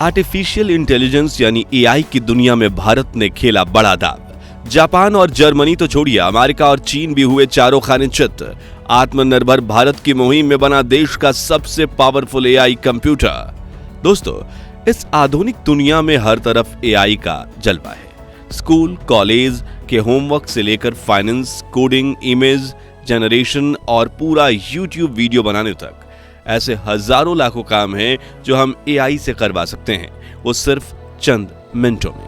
Artificial intelligence यानी AI की दुनिया में भारत ने खेला बड़ा दाव। जापान और जर्मनी तो छोड़िए, अमेरिका और चीन भी हुए चारों खाने चित। आत्मनिर्भर भारत की मुहिम में बना देश का सबसे पावरफुल एआई कंप्यूटर। दोस्तों, इस आधुनिक दुनिया में हर तरफ एआई का जलवा है। स्कूल कॉलेज के होमवर्क से लेकर फाइनेंस, कोडिंग, इमेज जनरेशन और पूरा यूट्यूब वीडियो बनाने तक ऐसे हजारों लाखों काम हैं जो हम एआई से करवा सकते हैं, वो सिर्फ चंद मिनटों में।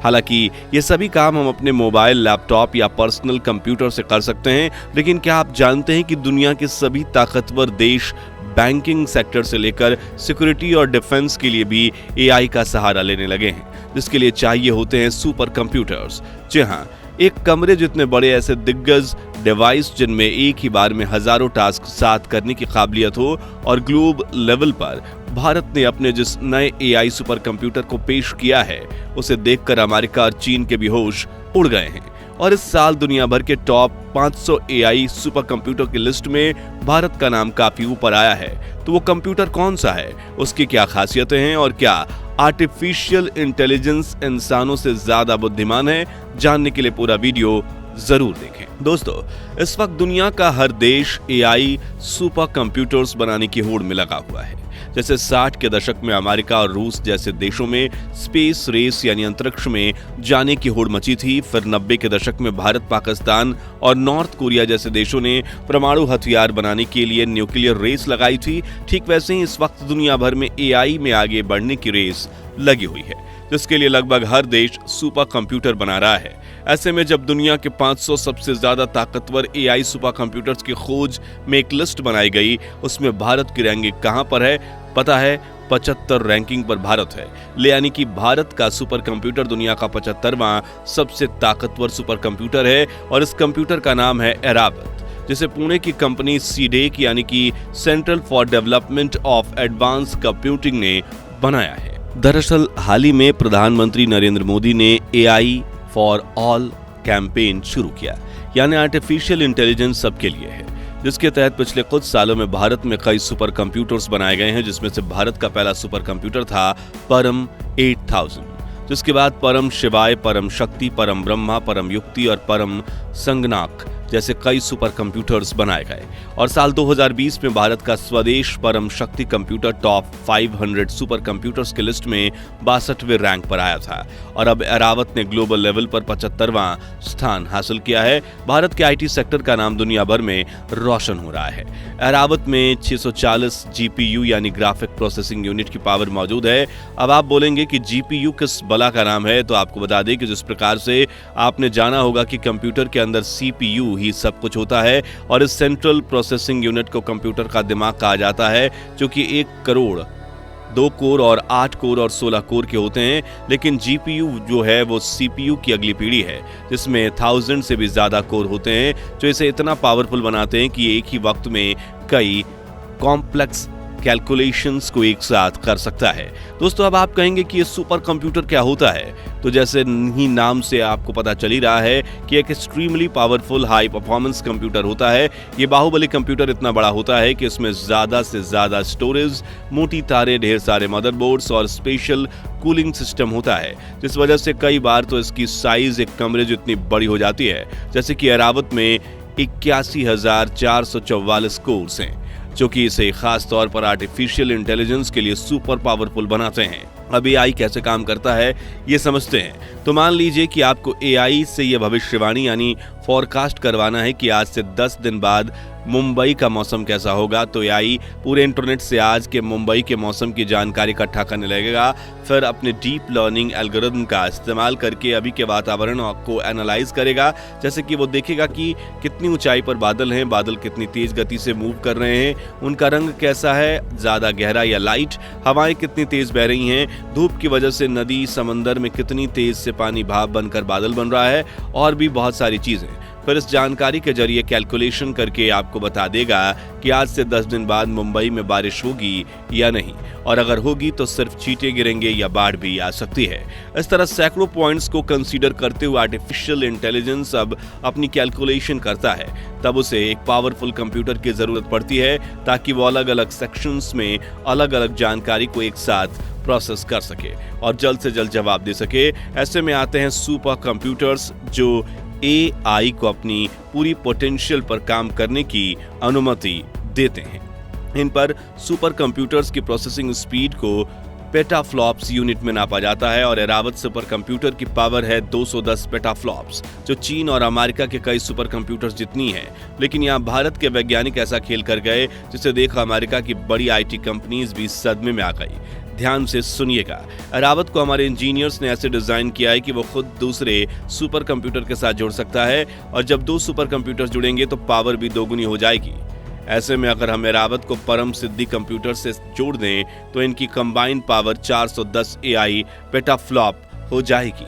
हालांकि ये सभी काम हम अपने मोबाइल, लैपटॉप या पर्सनल कंप्यूटर से कर सकते हैं, लेकिन क्या आप जानते हैं कि दुनिया के सभी ताकतवर देश बैंकिंग सेक्टर से लेकर सिक्योरिटी और डिफेंस के लिए भी एआई का सहारा लेने लगे हैं, जिसके लिए चाहिए होते हैं सुपर कंप्यूटर्स। जी हाँ, एक कमरे जितने बड़े ऐसे दिग्गज डिवाइस जिनमें एक ही बार में हजारों टास्क साथ करने की काबिलियत हो। और ग्लोब लेवल पर भारत ने अपने जिस नए एआई सुपर कंप्यूटर को पेश किया है, उसे देखकर अमेरिका और चीन के भी होश उड़ गए हैं। और इस साल दुनिया भर के टॉप 500 एआई सुपर कंप्यूटर की लिस्ट में भारत का नाम काफी ऊपर आया है। तो वो कंप्यूटर कौन सा है, उसकी क्या खासियतें हैं और क्या आर्टिफिशियल इंटेलिजेंस इंसानों से ज्यादा बुद्धिमान है, जानने के लिए पूरा वीडियो जरूर देखें। दोस्तों, इस वक्त दुनिया का हर देश एआई सुपर कंप्यूटर्स बनाने की होड़ में लगा हुआ है। जैसे 60 के दशक में अमेरिका और रूस जैसे देशों में स्पेस रेस यानी अंतरिक्ष में जाने की होड़ मची थी। फिर 90 के दशक में भारत, पाकिस्तान और नॉर्थ कोरिया जैसे देशों ने परमाणु हथियार बनाने के लिए न्यूक्लियर रेस लगाई थी। ठीक वैसे ही इस वक्त दुनिया भर में एआई में आगे बढ़ने की रेस लगी हुई है, जिसके लिए लगभग हर देश सुपर कंप्यूटर बना रहा है। ऐसे में जब दुनिया के 500 सबसे ज्यादा ताकतवर एआई सुपर कंप्यूटर्स की खोज में एक लिस्ट बनाई गई, उसमें भारत की रैंकिंग कहां पर है? पता है, 75 रैंकिंग पर भारत है। यानी कि भारत का सुपर कंप्यूटर दुनिया का 75वां सबसे ताकतवर सुपर कंप्यूटर है। और इस कंप्यूटर का नाम है ऐरावत, जिसे पुणे की कंपनी सीडेक यानी कि central for development of advance computing ने बनाया है। दरअसल हाल ही में प्रधानमंत्री नरेंद्र मोदी ने एआई फॉर ऑल कैंपेन शुरू किया, यानी आर्टिफिशियल इंटेलिजेंस सबके लिए है, जिसके तहत पिछले कुछ सालों में भारत में कई सुपर कंप्यूटर्स बनाए गए हैं, जिसमें से भारत का पहला सुपर कंप्यूटर था परम 8000, जिसके बाद परम शिवाय, परम शक्ति, परम ब्रह्मा, परम युक्ति और परम संगनाक जैसे कई सुपर कंप्यूटर्स बनाए गए। और साल 2020 में भारत का स्वदेश परम शक्ति कंप्यूटर टॉप 500 सुपर कंप्यूटर्स की लिस्ट में 62वें रैंक पर आया था। और अब ऐरावत ने ग्लोबल लेवल पर 75वां स्थान हासिल किया है। भारत के आईटी सेक्टर का नाम दुनिया भर में रोशन हो रहा है। ऐरावत में 640 जीपीयू यानी ग्राफिक प्रोसेसिंग यूनिट की पावर मौजूद है। अब आप बोलेंगे कि जीपीयू किस बला का नाम है, तो आपको बता दें कि जिस प्रकार से आपने जाना होगा कि कंप्यूटर के अंदर सीपीयू ही सब कुछ होता है, और इस सेंट्रल प्रोसेसिंग यूनिट को कंप्यूटर का दिमाग कहा जाता है, जो कि 1 करोड़ 2 कोर और 8 कोर और 16 कोर के होते हैं। लेकिन जीपीयू जो है वो सीपीयू की अगली पीढ़ी है, जिसमें 1000 से भी ज्यादा कोर होते हैं, जो इसे इतना पावरफुल बनाते हैं कि एक ही वक्त में कई कॉम्प्लेक्स कैलकुलेशंस को एक साथ कर सकता है। दोस्तों, अब आप कहेंगे कि ये सुपर कंप्यूटर क्या होता है, तो जैसे ही नाम से आपको पता चल ही रहा है कि एक extremely powerful high performance computer होता है। ये बाहुबली कंप्यूटर इतना बड़ा होता है कि इसमें ज्यादा से ज्यादा स्टोरेज, मोटी तारें, ढेर सारे मदरबोर्ड्स और स्पेशल कूलिंग सिस्टम होता है, जिस वजह से कई बार तो इसकी साइज एक कमरे जितनी बड़ी हो जाती है। जैसे कि ऐरावत में 81,444 कोर्स हैं, जो कि इसे खास तौर पर आर्टिफिशियल इंटेलिजेंस के लिए सुपर पावरफुल बनाते हैं। अब एआई कैसे काम करता है ये समझते हैं। तो मान लीजिए कि आपको एआई से ये भविष्यवाणी यानी फॉरकास्ट करवाना है कि आज से 10 दिन बाद मुंबई का मौसम कैसा होगा, तो एआई पूरे इंटरनेट से आज के मुंबई के मौसम की जानकारी इकट्ठा करने लगेगा। फिर अपने डीप लर्निंग एल्गोरिथम का इस्तेमाल करके अभी के वातावरण को एनालाइज करेगा। जैसे कि वो देखेगा कि कितनी ऊंचाई पर बादल हैं, बादल कितनी तेज गति से मूव कर रहे हैं, उनका रंग कैसा है, ज्यादा गहरा या लाइट, हवाएं कितनी तेज बह रही हैं, धूप की वजह से नदी समंदर में कितनी तेज से पानी भाप बनकर बादल बन रहा है, और भी बहुत सारी चीजें। फिर इस जानकारी के जरिए कैलकुलेशन करके आपको बता देगा कि आज से 10 दिन बाद मुंबई में बारिश होगी या नहीं, और अगर होगी तो सिर्फ चींटे गिरेंगे या बाढ़ भी आ सकती है। इस तरह सैकड़ों पॉइंट्स को कंसीडर करते हुए आर्टिफिशियल इंटेलिजेंस अब अपनी कैलकुलेशन करता है। तब उसे एक पावरफुल कंप्यूटर की जरूरत पड़ती है ताकि वो अलग अलग सेक्शंस में अलग अलग जानकारी को एक साथ प्रोसेस कर सके और जल्द से जल्द जवाब दे सके। ऐसे में आते हैं सुपर कंप्यूटर्स जो एआई को अपनी पूरी पोटेंशियल पर काम करने की अनुमति देते हैं। इन पर सुपर कंप्यूटर्स की प्रोसेसिंग स्पीड को पेटाफ्लॉप्स यूनिट में नापा जाता है और एरावत सुपर कंप्यूटर की पावर है 210 पेटाफ्लॉप्स, जो चीन और अमेरिका के कई सुपर कंप्यूटर्स जितनी है। लेकिन यहाँ भारत के वैज्ञानिक ऐसा खेल कर गए जिसे देखा अमेरिका की बड़ी आईटी कंपनीज भी सदमे में आ गई। ध्यान से सुनिएगा, एरावत को हमारे इंजीनियर्स ने ऐसे डिजाइन किया है कि वो खुद दूसरे सुपर कंप्यूटर के साथ जुड़ सकता है और जब 2 सुपर कंप्यूटर जुड़ेंगे तो पावर भी दोगुनी हो जाएगी। ऐसे में अगर हम एरावत को परम सिद्धि कंप्यूटर से जोड़ दें तो इनकी कंबाइंड पावर 410 एआई पेटाफ्लॉप हो जाएगी।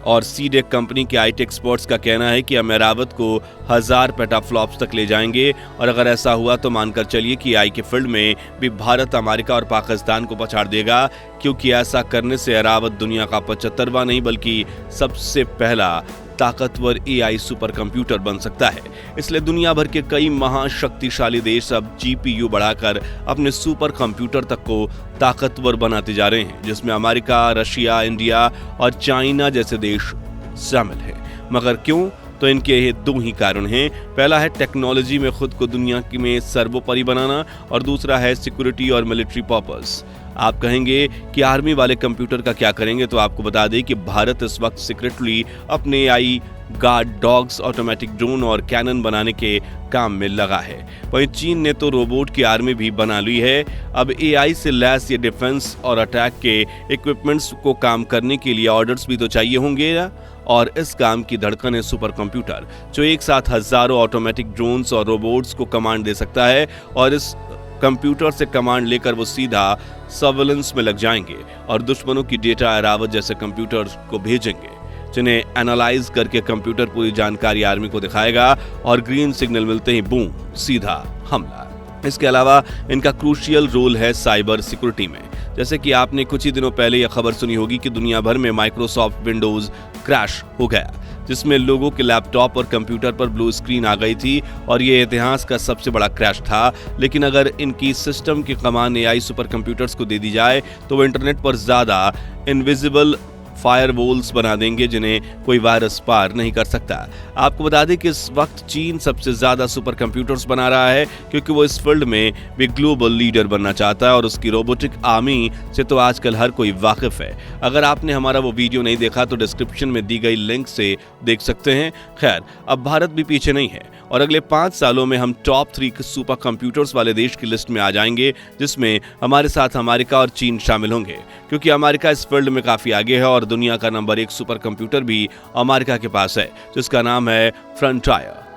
और सीडेक कंपनी के आईटी एक्सपर्ट्स का कहना है कि हम एरावत को 1000 पेटाफ्लॉप्स तक ले जाएंगे और अगर ऐसा हुआ तो मानकर चलिए कि एआई के फील्ड में भी भारत, अमेरिका और पाकिस्तान को पछाड़ देगा, क्योंकि ऐसा करने से एरावत दुनिया का 75वां नहीं बल्कि सबसे पहला ताकतवर एआई सुपर कंप्यूटर बन सकता है। इसलिए दुनिया भर के कई महाशक्तिशाली देश अब जीपीयू बढ़ाकर अपने सुपर कंप्यूटर तक को ताकतवर बनाते जा रहे हैं, जिसमें अमेरिका, रशिया, इंडिया और चाइना जैसे देश शामिल हैं। मगर क्यों? तो इनके 2 ही कारण हैं। पहला है टेक्नोलॉजी में खुद को दुनिया में सर्वोपरि बनाना और दूसरा है सिक्योरिटी और मिलिट्री पर्पस। आप कहेंगे कि आर्मी वाले कंप्यूटर का क्या करेंगे, तो आपको बता दें कि भारत इस वक्त सीक्रेटली अपने AI guard dogs, automatic drone और कैनन बनाने के काम में लगा है। वहीं चीन ने तो रोबोट की आर्मी भी बना ली है। अब एआई से लैस ये डिफेंस और अटैक के इक्विपमेंट्स को काम करने के लिए ऑर्डर्स भी तो चाहिए होंगे और इस काम की धड़कन है सुपर कंप्यूटर, जो एक साथ हजारों ऑटोमेटिक ड्रोन्स और रोबोट्स को कमांड दे सकता है और इस कंप्यूटर से कमांड लेकर वो सीधा सर्वेलेंस में लग जाएंगे और दुश्मनों की डेटा एरावत जैसे कंप्यूटर को भेजेंगे, जिन्हें एनालाइज करके कंप्यूटर पूरी जानकारी आर्मी को दिखाएगा और ग्रीन सिग्नल मिलते ही बूम, सीधा हमला। इसके अलावा इनका क्रूशियल रोल है साइबर सिक्योरिटी में। जैसे कि आपने कुछ ही दिनों पहले यह खबर सुनी होगी कि दुनिया भर में माइक्रोसॉफ्ट विंडोज क्रैश हो गया, जिसमें लोगों के लैपटॉप और कंप्यूटर पर ब्लू स्क्रीन आ गई थी और ये इतिहास का सबसे बड़ा क्रैश था। लेकिन अगर इनकी सिस्टम की कमान एआई सुपर कंप्यूटर्स को दे दी जाए तो वो इंटरनेट पर ज्यादा इनविजिबल फायरवॉल्स बना देंगे जिन्हें कोई वायरस पार नहीं कर सकता। आपको बता दें कि इस वक्त चीन सबसे ज्यादा सुपर कंप्यूटर्स बना रहा है, क्योंकि वो इस फील्ड में भी ग्लोबल लीडर बनना चाहता है और उसकी रोबोटिक आर्मी से तो आजकल हर कोई वाकिफ है। अगर आपने हमारा वो वीडियो नहीं देखा तो डिस्क्रिप्शन में दी गई लिंक से देख सकते हैं। खैर, अब भारत भी पीछे नहीं है और अगले 5 सालों में हम टॉप 3 सुपर कंप्यूटर्स वाले देश की लिस्ट में आ जाएंगे, जिसमें हमारे साथ अमेरिका और चीन शामिल होंगे, क्योंकि अमेरिका इस फील्ड में काफी आगे है और दुनिया का नंबर 1 सुपर कंप्यूटर भी अमेरिका के पास है, जिसका नाम है फ्रंटायर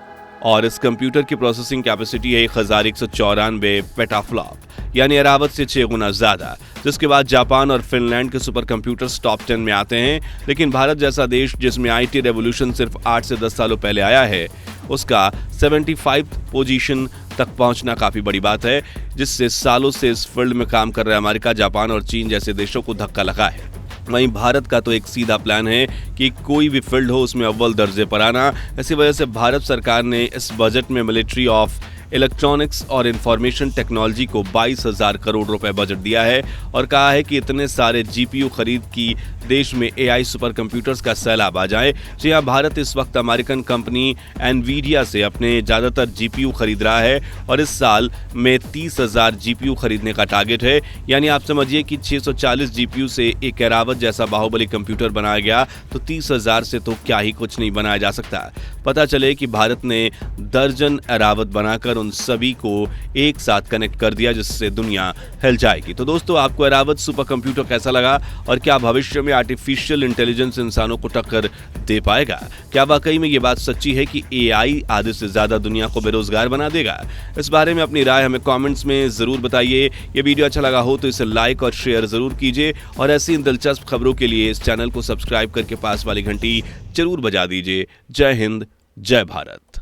और इस कंप्यूटर की प्रोसेसिंग कैपेसिटी है 1194 पेटाफ्लॉप, यानी एरावत से 6 गुना ज्यादा। जिसके बाद जापान और फिनलैंड के सुपर कंप्यूटर्स टॉप 10 में आते हैं। लेकिन भारत जैसा देश जिसमें आईटी रेवोल्यूशन सिर्फ 8 से 10 सालों पहले आया है, उसका 75 पोजीशन तक पहुंचना काफी बड़ी बात है, जिससे सालों से इस फील्ड में काम कर रहे अमेरिका, जापान और चीन जैसे देशों को धक्का लगा है। वहीं भारत का तो एक सीधा प्लान है कि कोई भी फील्ड हो उसमें अव्वल दर्जे पर आना। इसी वजह से भारत सरकार ने इस बजट में मिलिट्री ऑफ इलेक्ट्रॉनिक्स और इंफॉर्मेशन टेक्नोलॉजी को 22,000 करोड़ रुपए बजट दिया है और कहा है कि इतने सारे जीपीयू खरीद की देश में एआई सुपर कंप्यूटर्स का सैलाब आ जाए। जी हाँ, भारत इस वक्त अमेरिकन कंपनी एनवीडिया से अपने ज्यादातर जीपीयू खरीद रहा है और इस साल में 30,000 जीपीयू खरीदने का टारगेट है। यानी आप समझिए कि 640 जीपीयू से एक एरावत जैसा बाहुबली कंप्यूटर बनाया गया तो 30,000 से तो क्या ही कुछ नहीं बनाया जा सकता। पता चले कि भारत ने दर्जन एरावत बनाकर उन सभी को एक साथ कनेक्ट कर दिया, जिससे दुनिया हिल जाएगी। तो दोस्तों, आपको एरावत सुपर कंप्यूटर कैसा लगा और क्या भविष्य में आर्टिफिशियल इंटेलिजेंस इंसानों को टक्कर दे पाएगा? क्या वाकई में ये बात सच्ची है कि एआई आधे से ज्यादा दुनिया को बेरोजगार बना देगा? इस बारे में अपनी राय हमें कमेंट्स में जरूर बताइए। ये वीडियो अच्छा लगा हो तो इसे लाइक और शेयर जरूर कीजिए और ऐसी दिलचस्प खबरों के लिए इस चैनल को सब्सक्राइब करके पास वाली घंटी जरूर बजा दीजिए। जय हिंद, जय भारत।